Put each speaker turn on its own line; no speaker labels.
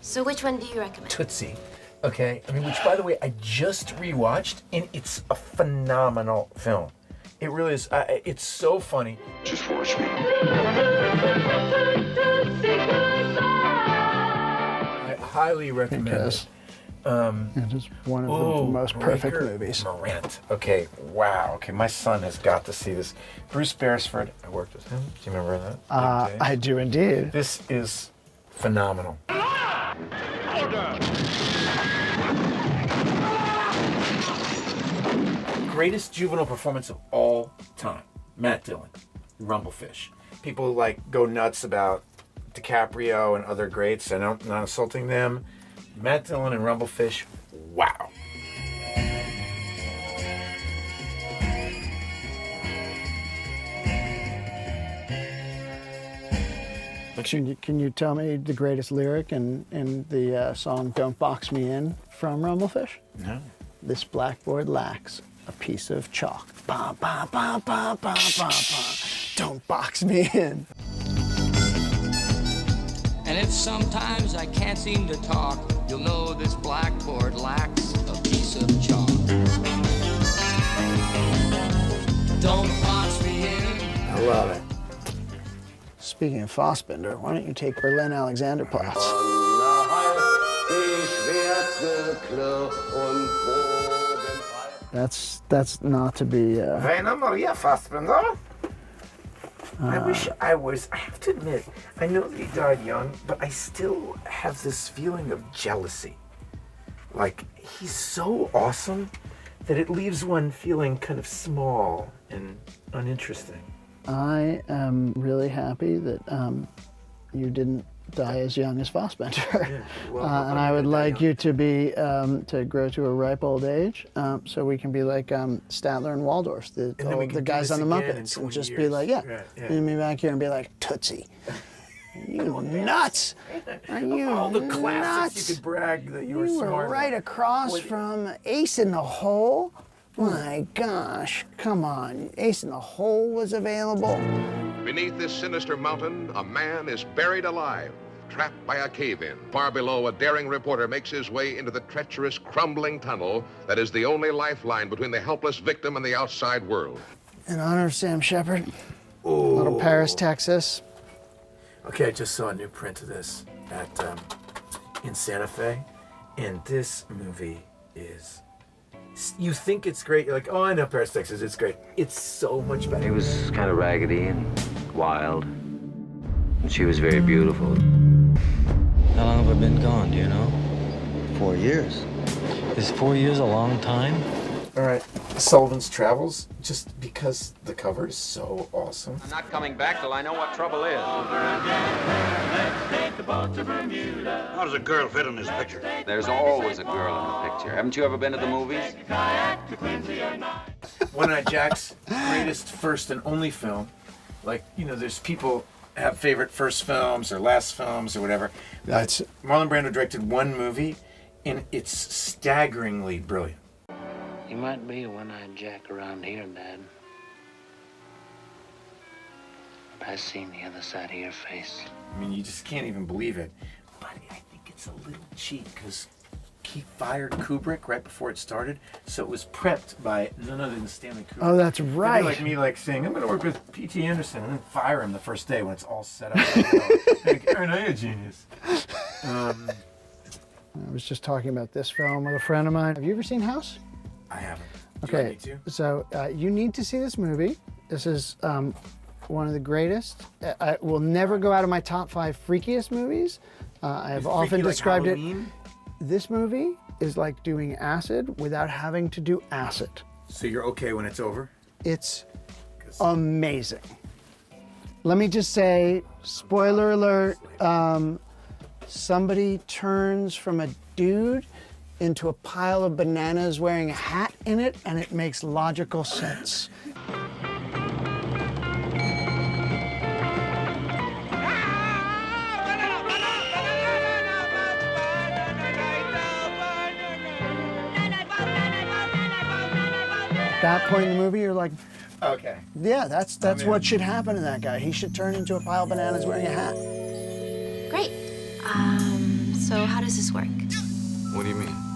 So which one do you recommend?
Tootsie. Okay, I mean, which, by the way, I just rewatched, and it's a phenomenal film. It really is. It's so funny.
Just watch me.
I highly recommend it.
It is one of the most perfect movies.
Morant. Okay, wow. Okay, my son has got to see this. Bruce Beresford, I worked with him. Do you remember that?
I do indeed.
This is phenomenal.
Order!
Greatest juvenile performance of all time. Matt Dillon, Rumblefish. People like go nuts about DiCaprio and other greats. I'm not insulting them. Matt Dillon and Rumblefish, wow.
Can you tell me the greatest lyric in the song "Don't Box Me In" from Rumblefish?
No.
This blackboard lacks a piece of chalk. Ba ba ba ba ba ba ba. Don't box me in.
And if sometimes I can't seem to talk, you'll know this blackboard lacks a piece of chalk. Don't box me in.
I love it.
Speaking of Fassbinder, why don't you take Berlin Alexanderplatz? That's not to be.
Werner Maria Fassbinder. I wish I was. I have to admit, I know that he died young, but I still have this feeling of jealousy. Like, he's so awesome that it leaves one feeling kind of small and uninteresting.
I am really happy that you didn't die as young as Fassbinder.
Yeah, well,
And I would like you to be to grow to a ripe old age, so we can be like Statler and Waldorf, the guys on the Muppets, and just be like, and be back here and be like, Tootsie. You nuts! Are you
all the classics
nuts?
you could brag that you were
You
smart.
were right across from Ace in the Hole. My gosh, come on. Ace in the Hole was available.
Beneath this sinister mountain, a man is buried alive, trapped by a cave-in. Far below, a daring reporter makes his way into the treacherous, crumbling tunnel that is the only lifeline between the helpless victim and the outside world.
In honor of Sam Shepard, Little Paris, Texas.
Okay, I just saw a new print of this in Santa Fe, and this movie is. You think it's great. You're like, oh, I know Paris, Texas. It's great. It's so much better.
He was kind of raggedy and wild, and she was very beautiful.
How long have I been gone, do you know?
4 years.
Is 4 years a long time?
All right, Sullivan's Travels, just because the cover is so awesome.
I'm not coming back till I know what trouble is.
How does a girl fit in this picture?
There's always a girl in the picture. Haven't you ever been to the movies?
One of Jack's greatest first and only film. Like, you know, there's people have favorite first films or last films or whatever.
That's
Marlon Brando directed one movie, and it's staggeringly brilliant.
You might be a one-eyed Jack around here, Dad. But I've seen the other side of your face.
I mean, you just can't even believe it. But I think it's a little cheap because he fired Kubrick right before it started, so it was prepped by none other than Stanley Kubrick.
Oh, that's
It'd be
right.
like me, like saying, I'm going to work with P.T. Anderson, and then fire him the first day when it's all set up. Like, Aaron, you're a genius.
I was just talking about this film with a friend of mine. Have you ever seen House?
I haven't.
Okay, so you need to see this movie. This is one of the greatest. I will never go out of my top 5 freakiest movies. I have often described it. This movie is like doing acid without having to do acid.
So you're okay when it's over?
It's amazing. Let me just say, spoiler alert, somebody turns from a dude into a pile of bananas wearing a hat in it, and it makes logical sense. At that point in the movie, you're like,
okay.
yeah, that's what should happen to that guy. He should turn into a pile of bananas wearing a hat.
Great. So So how does this work?
What do you mean?